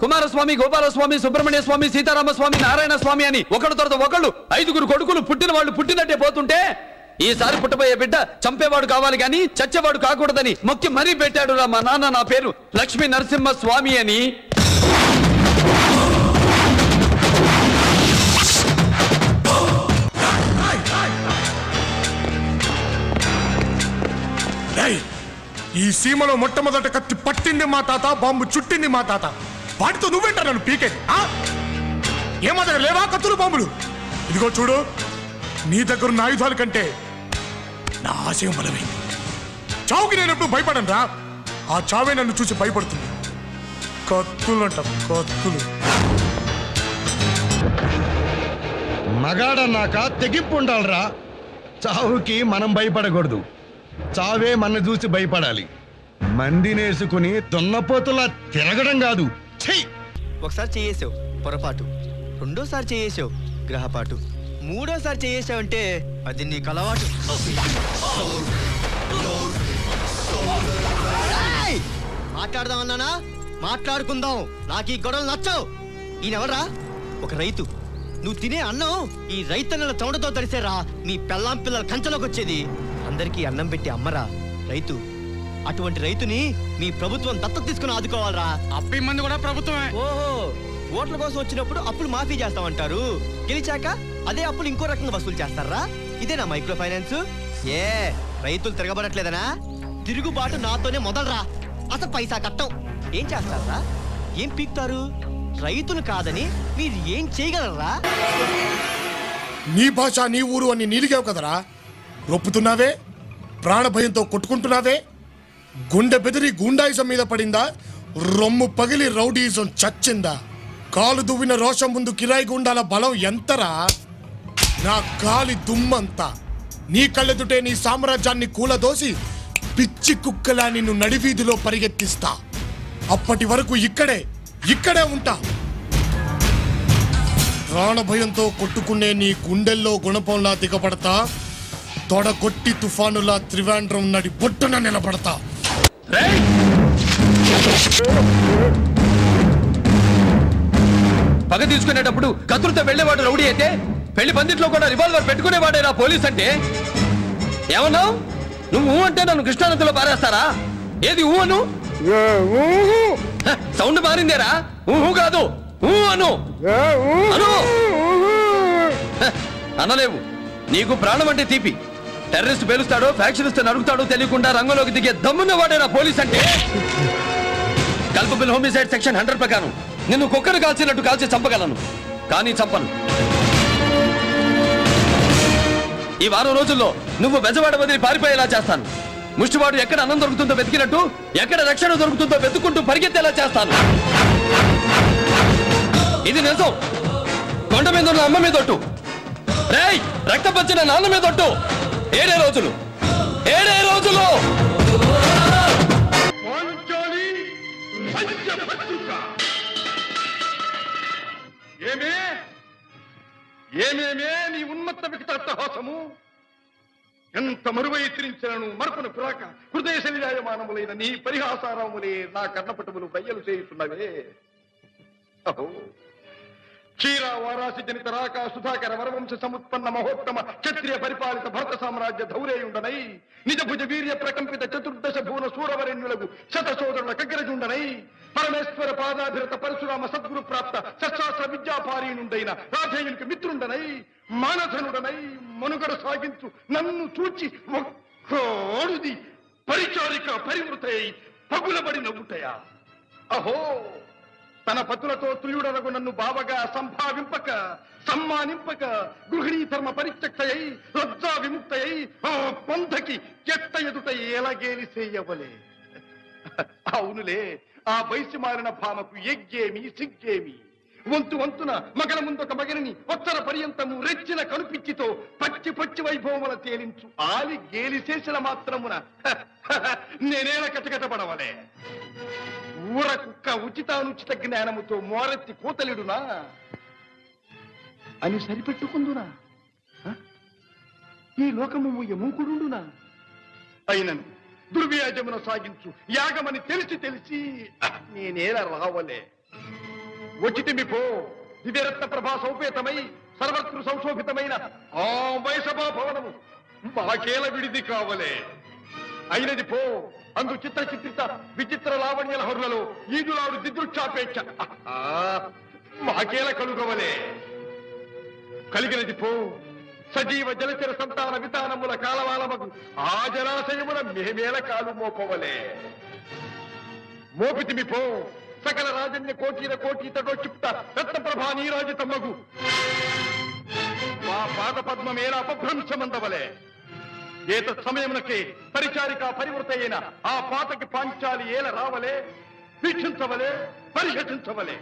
కుమారస్వామి, గోపాలస్వామి, సుబ్రహ్మణ్య స్వామి, సీతారామ స్వామి, నారాయణ స్వామి అని ఒకళ్ళ తర్వాత ఒకళ్ళు 5 కొడుకులు పుట్టిన వాళ్ళు పుట్టినట్టే పోతుంటే ఈసారి పుట్టబోయే బిడ్డ చంపేవాడు కావాలి గాని చచ్చేవాడు కాకూడదని మొక్కి మరీ పెట్టాడు రా మా నాన్న నా పేరు లక్ష్మీ నరసింహ స్వామి అని. ఈ సీమలో మొట్టమొదట కత్తి పట్టింది మా తాత, బాంబు చుట్టింది మా తాత. వాటితో నువ్వేంటా నన్ను పీకేది? ఏమాదర లేవా కత్తులు బాంబులు? ఇదిగో చూడు, నీ దగ్గరున్న ఆయుధాల కంటే నా ఆశయం బలమైంది. చావుకి నేను ఎప్పుడు భయపడను రా, ఆ చావే నన్ను చూసి భయపడుతుంది. కత్తులంట కత్తులు. మగాడన్నాక తెగింపు ఉండాలరా. చావుకి మనం భయపడకూడదు, చావే మన చూసి భయపడాలి. మందినేసుకుని దున్నపోతులా తిరగడం కాదు. ఒకసారి చేయేసావు పొరపాటు, రెండోసారి చేయేసావు గ్రహపాటు, మూడోసారి చేయేసావంటే అది నీకు అలవాటు. మాట్లాడదామన్నానా? మాట్లాడుకుందాం. నాకు ఈ గొడవలు నచ్చవు. ఈయనెవరా? ఒక రైతు. నువ్వు తినే అన్నం ఈ రైతన్నల చౌండతో తడిసేరా మీ పెళ్ళాం పిల్లల కంచలోకి వచ్చేది. అందరికీ అన్నం పెట్టి అమ్మరా రైతు. అటువంటి రైతుని మీ ప్రభుత్వం దత్తత తీసుకుని ఆదుకోవాలరా. అప్పి మంది కూడా ప్రభుత్వమే. ఓహో, ఓట్ల కోసం వచ్చినప్పుడు అప్పులు మాఫీ చేస్తామంటారు, గెలిచాక అదే అప్పులు ఇంకో రకంగా వసూలు చేస్తారా? ఇదేనా మైక్రో ఫైనాన్స్? ఏ రైతులు తిరగబడట్లేదనా? తిరుగుబాటు నాతోనే మొదలరా. అసలు పైసా కట్టం. ఏం చేస్తారా? ఏం పీక్తారు? రైతులు కాదని మీరు ఏం చేయగలరా? నీ భాష నీ ఊరు అని నీలిగావు కదరా. రొప్పుతున్నావే, ప్రాణభయంతో కొట్టుకుంటున్నావే. గుండె బెదిరి గుండాయిజం మీద పడిందా? రొమ్ము పగిలి రౌడీయిజం చచ్చిందా? కాలు దువ్విన రోషం ముందు కిరాయి గుండాల బలం ఎంతరా? నా గాలి దుమ్మంతా. నీ కళ్ళెదుటే నీ సామ్రాజ్యాన్ని కూలదోసి పిచ్చి కుక్కలా నిన్ను నడివీధిలో పరిగెత్తిస్తా. అప్పటి వరకు ఇక్కడే ఉంటా. ప్రాణభయంతో కొట్టుకునే నీ గుండెల్లో గుణపంలా దిగబడతా. తొడగొట్టి తుఫానులా త్రివేంద్రం నడి బొట్టున నిలబడతా. పగ తీసుకునేటప్పుడు కత్తులతో వెళ్లేవాడు రౌడీ అయితే పెళ్లి పందిట్లో కూడా రివాల్వర్ పెట్టుకునేవాడేనా పోలీస్ అంటే? ఏమన్నావు నువ్వు? అంటే నన్ను కృష్ణానదిలో పారేస్తారా? ఏది ఊ అను? సౌండ్ మారిందేరా. ఊహు కాదు, ఊ అను. అనలేవు. నీకు ప్రాణం అంటే తీపి. టెర్రరిస్ట్ పేలుస్తాడో, ఫ్యాక్షనిస్ట్ నడుగుతాడో తెలియకుండా రంగంలోకి దిగే దమ్మున్నవాడేనా పోలీస్ అంటే? కల్పబుల్ హోమిసైడ్ సెక్షన్ 100 ప్రకారం నిన్ను కుక్కను కాల్చినట్టు కాల్చి చంపగలను, కానీ చంపను. ఈ వారం రోజుల్లో నువ్వు బెజవాడ వదిలి పారిపోయేలా చేస్తాను. ముష్టివాడు ఎక్కడ అన్నం దొరుకుతుందో వెతికినట్టు ఎక్కడ రక్షణ దొరుకుతుందో వెతుక్కుంటూ పరిగెత్తేలా చేస్తాను. ఇది నిజం. కొండ మీద ఉన్న అమ్మ మీద ఒట్టు, రేయ్ రక్తపచ్చిన నాన్న మీద ఒట్టు. 7 రోజులు. ఏమేమే నీ ఉన్మత్త వికటాట్టహాసము! ఎంత మరువై తిరించను మరపున పురాక హృదయ శరీరాయమానములైన నీ పరిహాసారములే నా కర్ణపటములు బయ్యలు చేయుతున్నవే. అహో, క్షీర వారాసి జనిత రాక సుధాకర వరవంశ సముత్పన్న మహోత్తమ క్షత్రియ పరిపాలిత భరత సామ్రాజ్య ధౌరేయుండనై నిజ భుజ వీర్య ప్రకంపిత చతుర్దశ భువన సూరవరెణ్యులకు శత సోదరుల కగ్గరజుండనై పరమేశ్వర పాదాభిరత పరశురామ సద్గురు ప్రాప్త సశాస్త్ర విద్యాపారీనుండైన రాధేయునికి మిత్రుండనై మానధనుడనై మనుగడ సాగించు నన్ను చూచి ఒక్కోడుది పరిచారిక పరివృతై పగులబడి నవ్వుటయా. అహో, తన పతులతో తుయుడనగు నన్ను బావగా సంభావింపక సమ్మానింపక గృహిణీ ధర్మ పరిత్యక్తయై లజ్జా విముక్తయై ఆ పంథకి ఎట్ట ఎదుట ఎలాగేలి చేయవలే. అవునులే, ఆ వయసు మారిన భామకు ఎగ్గేమి సిగ్గేమి. వంతున మగల ముందొక మగనిని ఒత్తర పర్యంతము రెచ్చిన కనుపిచ్చితో పచ్చి వైభవముల తేలించు ఆలి గేలి చేసిన మాత్రమున నేనేల కటకటపడవలే. ఊర కుక్క ఉచితానుచిత జ్ఞానముతో మోరెత్తి కూతలిడునా అని సరిపెట్టుకుందునా? ఈ లోకము మూకుడుండునా? అయినను దుర్వ్యాజమున సాగించు యాగమని తెలిసి నేనేలా రావలే. వచ్చితిమి పో దివ్యరత్న ప్రభా సౌపేతమై సర్వత్రు సంశోభితమైన ఆ వైసభా భవనము మాకేల విడిది కావలే అయినది పో అందు చిత్ర చిత్రిత విచిత్ర లావణ్యల హరులలో ఈదులాడు దిదృక్షాపేక్ష మాకేల కలుగవలే కలిగినది పో సజీవ జలచర సంతాన వితానముల కాలవాలమగు ఆ జలాశయముల మేమేల కాలు మోపవలే మోపితిమి పో సకల రాజన్య కోటీర కోటీతడో క్షిప్త రత్నప్రభా నీరాజితమ్మగు మా పాద పద్మమేల అపభ్రంశమందవలే ఏత సమయమునకే పరిచారిక పరివృత అయిన ఆ పాతకి పాంచాలి ఏల రావలే వీక్షించవలే పరిహసించవలే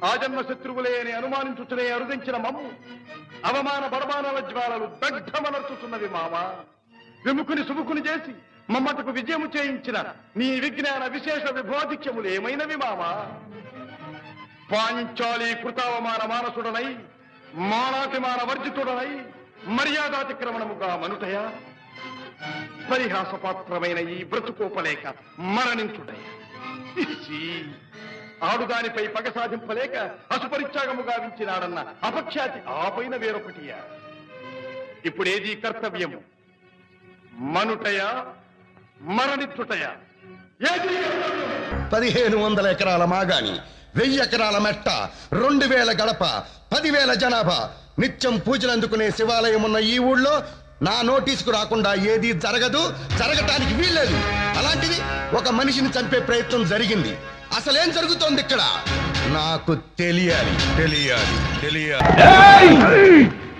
ఆ జన్మ శత్రువులే అని అనుమానించుచునే అరుదించిన మమ్ము అవమాన బడమానాల జ్వాలలు దగ్ధమనర్చుతున్నవి మామ విముఖుని సుముఖుని చేసి మమ్మటకు విజయము చేయించిన నీ విజ్ఞాన విశేష విభోధిక్యములు ఏమైనవి మామ పాంచాలి కృతావమాన మానసుడనై మానాతిమాన వర్జితుడనై మర్యాదాతిక్రమణముగా మనుటయా పరిహాసపాత్రమైన ఈ బ్రతుకోపలేక మరణించుటయా ఆడుదానిపై పగ సాధింపలేక అసుపరిత్యాగము గావించినాడన్న అపఖ్యాతి ఆపైన వేరొకటియా ఇప్పుడేది కర్తవ్యము మనుటయా మరణించుటయా 1500 ఎకరాల మాగాని 1000 ఎకరాల మెట్ట 2000 గడప 10,000 జనాభా నిత్యం పూజలు అందుకునే శివాలయం ఉన్న ఈ ఊళ్ళో నా నోటీసుకు రాకుండా ఏది జరగదు, జరగటానికి వీల్లేదు. అలాంటిది ఒక మనిషిని చంపే ప్రయత్నం జరిగింది. అసలేం జరుగుతోంది ఇక్కడ నాకు తెలియాలి.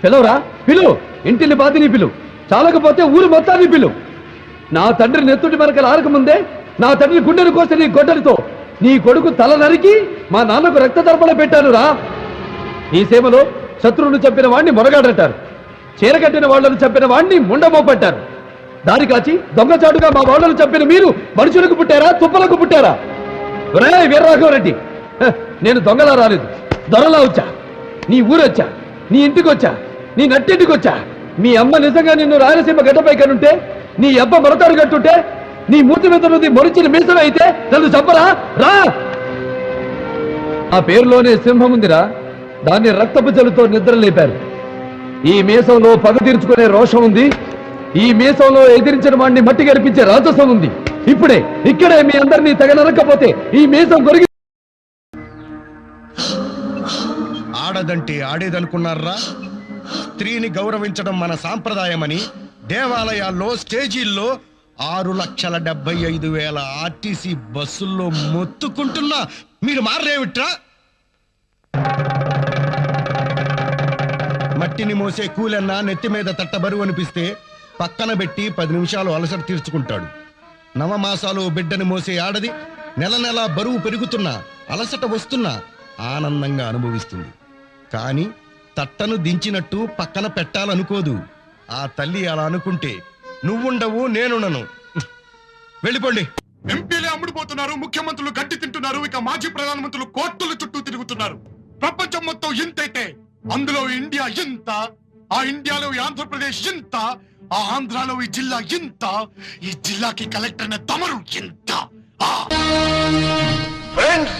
పిలవరా పిలు, ఇంటిని బాతిని పిలు, చాలకపోతే ఊరు మొత్తాన్ని పిలు. నా తండ్రి నెత్తుటి మనకలు ఆరకముందే నా తండ్రి గుండెను కోసి నీ గొడ్డలితో నీ కొడుకు తల నరికి మా నాన్నకు రక్త తర్పణ పెట్టాను రా. ఈ సేవలో శత్రువును చంపిన వాణ్ణి మొరగాడంటారు, చీరకట్టిన వాళ్లను చంపిన వాణ్ణి ముండమోపట్టారు. దారి కాచి దొంగచాటుగా మా వాళ్లను చంపిన మీరు మనుషులకు పుట్టారా, తుప్పలకు పుట్టారా? వీరరాఘవరెడ్డి, నేను దొంగలా రాలేదు, దొరలా వచ్చా. నీ ఊరొచ్చా, నీ ఇంటికి వచ్చా, నీ నట్టింటికి వచ్చా. మీ అమ్మ నిజంగా నిన్ను రాయలసీమ గడ్డపై కనుంటే, నీ అబ్బ మొరతాడు కట్టుంటే, నీ మూతి మీద నుండి మొరిచిన మీసం అయితే నన్ను చంపరా రా. ఆ పేరులోనే సింహం ఉందిరా, దాన్ని రక్తపు జలుతో నిద్ర లేపారు. ఈ మీసంలో పగ తీర్చుకునే రోషం ఉంది, ఈ మీసంలో ఎదిరించిన వాడిని మట్టి గడిపించే రాజసం ఉంది. ఇక్కడే మీ అందరినీ తగనరకపోతే ఈ మీసం కొరిగి. ఆడదంటే ఆడేదనుకున్నారా? స్త్రీని గౌరవించడం మన సాంప్రదాయమని దేవాలయాల్లో, స్టేజీల్లో 6,75,000 ఆర్టీసీ బస్సుల్లో మొత్తుకుంటున్నా మీరు మారేమిట్రా? మట్టిని మోసే కూలన్నా నెత్తి మీద తట్టబరువు అనిపిస్తే పక్కన పెట్టి 10 నిమిషాలు అలసట తీర్చుకుంటాడు. నవమాసాలు బిడ్డని మోసే ఆడది నెల నెల బరువు పెరుగుతున్నా, అలసట వస్తున్నా ఆనందంగా అనుభవిస్తుంది. కానీ తట్టను దించినట్టు పక్కన పెట్టాలనుకోదు. ఆ తల్లి అలా అనుకుంటే నువ్వుండవు, నేనుండను. వెళ్ళిపోండి. ఎంపీలే అమ్ముడుపోతున్నారు, ముఖ్యమంత్రులు గడ్డి తింటున్నారు, ఇక మాజీ ప్రధానమంత్రులు కోర్టుల చుట్టూ తిరుగుతున్నారు. ప్రపంచం మొత్తం ఇంతైతే అందులో ఇండియా ఇంత, ఆ ఇండియాలో ఈ ఆంధ్రప్రదేశ్ ఇంత, ఆ ఆంధ్రాలో ఈ జిల్లా ఇంత, ఈ జిల్లాకి కలెక్టర్ అనే తమరు ఇంత. ఫ్రెండ్స్,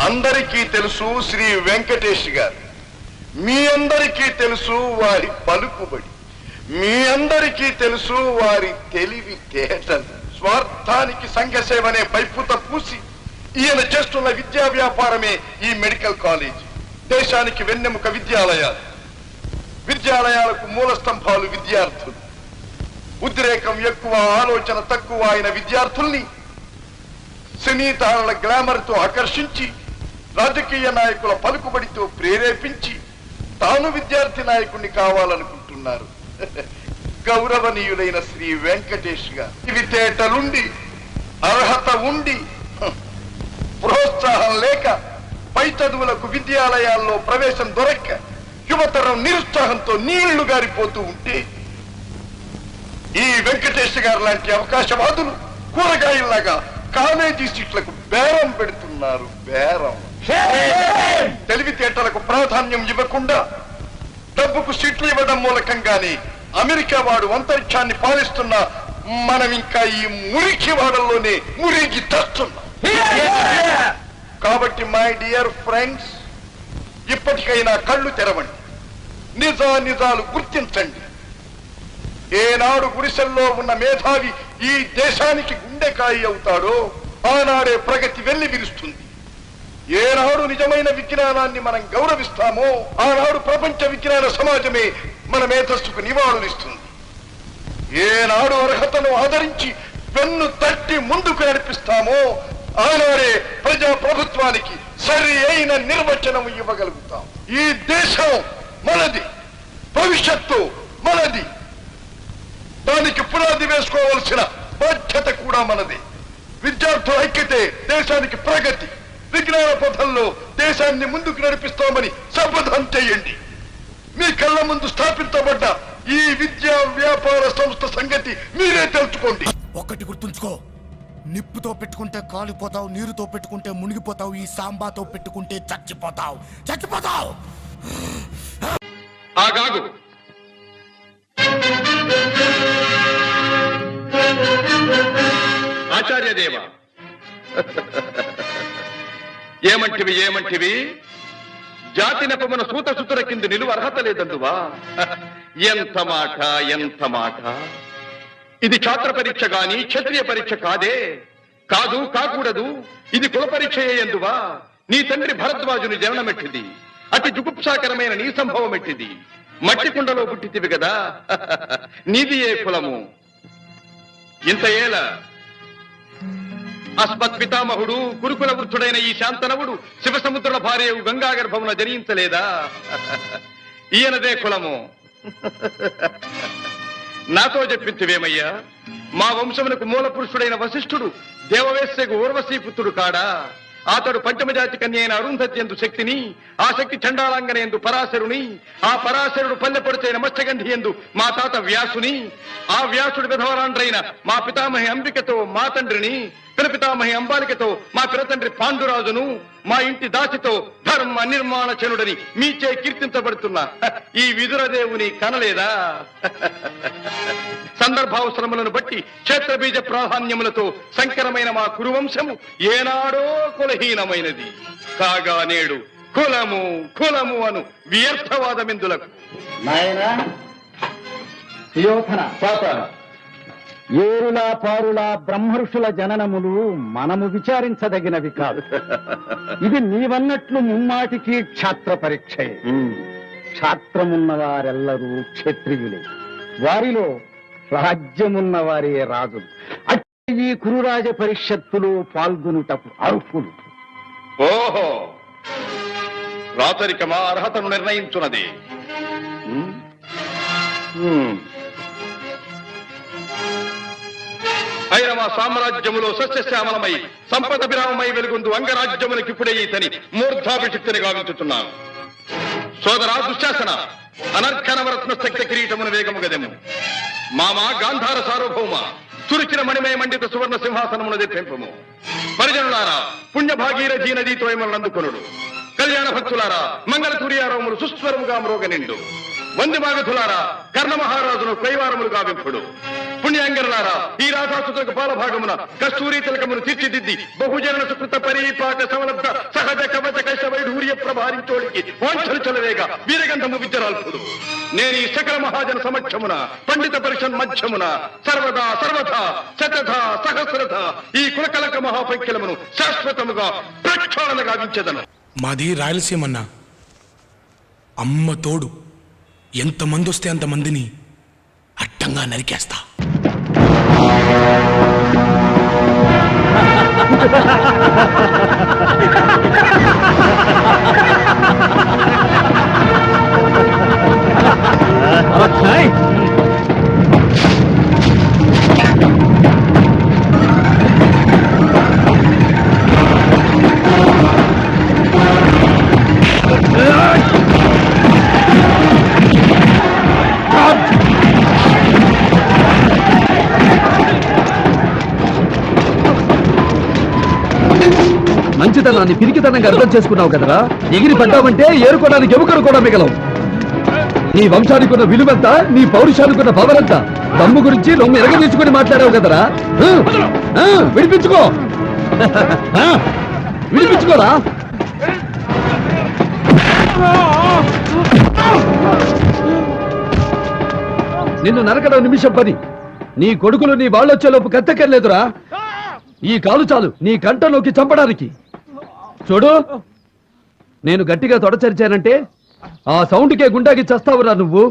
అందరికీ తెలుసు శ్రీ వెంకటేష్ గారు, మీ అందరికీ తెలుసు వారి పలుకుబడి, మీ అందరికీ తెలుసు వారి తెలివి తేటలు. స్వార్థానికి సంఘసేవనే పైపుత పూసి ఈయన చేస్తున్న విద్యా వ్యాపారమే ఈ మెడికల్ కాలేజ్. దేశానికి వెన్నెముక విద్యాలయాలు, విద్యాలయాలకు మూల స్తంభాలు విద్యార్థులు. ఉద్రేకం ఎక్కువ, ఆలోచన తక్కువ అయిన విద్యార్థుల్ని సినీతారల గ్లామర్తో ఆకర్షించి, రాజకీయ నాయకుల పలుకుబడితో ప్రేరేపించి తాను విద్యార్థి నాయకుడిని కావాలనుకుంటున్నారు. గౌరవనీయులైన శ్రీ వెంకటేష్ గారు ఇవి తేటలుండి, అర్హత ఉండి, ప్రోత్సాహం లేక, పై చదువులకు విద్యాలయాల్లో ప్రవేశం దొరక్క యువతరం నిరుత్సాహంతో నీళ్లు గారిపోతూ ఉంటే ఈ వెంకటేష్ గారు లాంటి అవకాశవాదులు కూరగాయల్లాగా కాలేజీ సీట్లకు బేరం పెడుతున్నారు. బేరం. తెలివితేటలకు ప్రాధాన్యం ఇవ్వకుండా డబ్బుకు సీట్లు ఇవ్వడం మూలకంగానే అమెరికా వాడు అంతరిక్షాన్ని పాలిస్తున్నా మనం ఇంకా ఈ మురికి వాడల్లోనే మురిగి తెస్తున్నాం. కాబట్టి మై డియర్ ఫ్రెండ్స్, ఇప్పటికైనా కళ్ళు తెరవండి, నిజాలు గుర్తించండి. ఏనాడు గుడిసెల్లో ఉన్న మేధావి ఈ దేశానికి గుండెకాయి అవుతాడో ఆనాడే ప్రగతి వెళ్లి విరుస్తుంది. ఏనాడు నిజమైన విజ్ఞానాన్ని మనం గౌరవిస్తామో ఆనాడు ప్రపంచ విజ్ఞాన సమాజమే మన మేధస్సుకు నివాళులిస్తుంది. ఏనాడు అర్హతను ఆదరించి వెన్ను తట్టి ముందుకు నడిపిస్తామో ఆనాడే ప్రజా ప్రభుత్వానికి సరి అయిన నిర్వచనం ఇవ్వగలుగుతాం. ఈ దేశం మనది, భవిష్యత్తు మనది. దానికి పునాది వేసుకోవాల్సిన బాధ్యత కూడా మనది. విద్యార్థుల ఐక్యతే దేశానికి ప్రగతి. విజ్ఞాన పథంలో దేశాన్ని ముందుకు నడిపిస్తామని శపథం చేయండి. మీ కళ్ళ ముందు స్థాపించబడ్డ ఈ విద్యా వ్యాపార సంస్థ సంగతి మీరే తెలుసుకోండి. ఒక్కటి గుర్తుంచుకో, నిప్పుతో పెట్టుకుంటే కాలిపోతావు, నీరుతో పెట్టుకుంటే మునిగిపోతావు, ఈ సాంబాతో పెట్టుకుంటే చచ్చిపోతావు. ఆగాగు. ఆచార్యదేవ, ఏమంటివి జాతి నెపమున సూతసుతుల కింద నిలువ అర్హత లేదందువా? ఎంత మాట! ఇది ఛాత్ర పరీక్ష గాని క్షత్రియ పరీక్ష కాదే. కాకూడదు. ఇది కుల పరీక్ష ఎందువా? నీ తండ్రి భరద్వాజుని జననమెట్టిది, అతి జుగుప్సాకరమైన నీ సంభవం ఎట్టిది. మట్టి కుండలో పుట్టితివి కదా, నీది ఏ కులము? ఇంత ఏల అస్మత్ పితామహుడు కురుకుల వృద్ధుడైన ఈ శాంతనవుడు శివసముద్రుల భార్యవు గంగా గర్భమున జనించలేదా? ఈయనదే కులము. నాతో చెప్పించువేమయ్యా, మా వంశమునకు మూల పురుషుడైన వశిష్ఠుడు దేవవేశ్యకు ఊర్వశీపుత్రుడు కాడా? అతడు పంచమజాతి కన్య అయిన అరుంధతి ఎందు శక్తిని, ఆ శక్తి చండాళంగన ఎందు పరాశరుని, ఆ పరాశరుడు పల్లెపొడిచైన మత్స్యగంధి ఎందు మా తాత వ్యాసుని, ఆ వ్యాసుడి విధవరాండ్రైన మా పితామహి అంబికతో మా తండ్రిని, పితామహి అంబాలికతో మా పిరతండ్రి పాండురాజును, మా ఇంటి దాసితో ధర్మ నిర్మాణ చనుడని మీచే కీర్తించబడుతున్న ఈ విదురదేవుని కనలేదా? సందర్భావసరములను బట్టి క్షేత్రబీజ ప్రాధాన్యములతో సంకరమైన మా కురువంశము ఏనాడో కులహీనమైనది కాగా నేడు కులము అను వ్యర్థవాదమెందులకు. నాయనా సుయోధన, ఏరులా పారులా బ్రహ్మర్షుల జననములు మనము విచారించదగినవి కాదు. ఇది నీవన్నట్లు ముమ్మాటికి క్షాత్ర పరీక్షయే. క్షాత్రమున్న వారెల్లరూ క్షత్రియులే, వారిలో రాజ్యమున్న వారే రాజులు. అట్టి ఈ కురురాజ పరిషత్తులో పాల్గొనుటకు అర్హులు. ఓహో, రాచరికమా అర్హతను నిర్ణయించున్నది. అయిన మా సామ్రాజ్యములో సస్యశ్యామలమై సంపద విరామమై వెలుగొందు అంగరాజ్యములకిప్పుడే ఈతని మూర్ధాభిషిక్తిని గావించుతున్నాను. సోదరా దుశ్శాసన, అనర్ఘనవరత్న శక్తి కిరీటమును వేగము గదెము. మామా గాంధార సార్వభౌమ, చురిచిన మణిమయ మండిత సువర్ణ సింహాసనమును తెప్పింపము. పరిజనులారా, పుణ్యభాగీరథీ నదీతో అందుకొనుడు. కళ్యాణ భక్తులారా, మంగళ సూర్యారోములు సుస్వరముగా మ్రోగనిండు. వందిమాగధులారా, కర్ణ మహారాజును కైవారములు గావింపుడు. పుణ్యాంగరులారా, ఈ రాధాసుతులకు పాలభాగమున కస్తూరి తిలకమును తీర్చిదిద్ది బహుజన సుకృత పరీపాక సమలబ్ధ సహజ కవచ కైశ వైఢూర్య ప్రభారించోడికి వాంఛలు చలవేగా వీరగంధము విద్యరాల్పుడు. నేను ఈ సకల మహాజన సమక్షమున పండిత పరిషన్ మధ్యమున సర్వదా శతథ సహస్రథ ఈ కులకలక మహాపైక్యలమును శాశ్వతముగా ప్రక్షాళన గావించెదను. మాది రాయలసీమన్న, అమ్మ తోడు. ఎంతమంది వస్తే అంతమందిని అడ్డంగా నరికేస్తా. మంచితనాన్ని పిరికితనంగా అర్థం చేసుకున్నావు కదరా. ఎగిరి పడ్డావంటే ఏరుకోవడానికి ఎముకలు కూడా మిగలవు. నీ వంశానికి ఉన్న విలువంతా నీ పౌరుషానికి ఉన్న పవరంతా దమ్ము గురించి రొమ్ము ఎరగదీసుకుని మాట్లాడావు కదరా విడిపించుకో విడిపించుకోరా నిన్ను నరకడం నిమిషం పని నీ కొడుకులు నీ వాళ్ళొచ్చేలోపు కత్తెక్కర్లేదురా ఈ కాలు చాలు నీ కంటలోకి చంపడానికి చూడు నేను గట్టిగా తొడచరిచానంటే ఆ సౌండ్కే గుండాకి చస్తావురా నువ్వు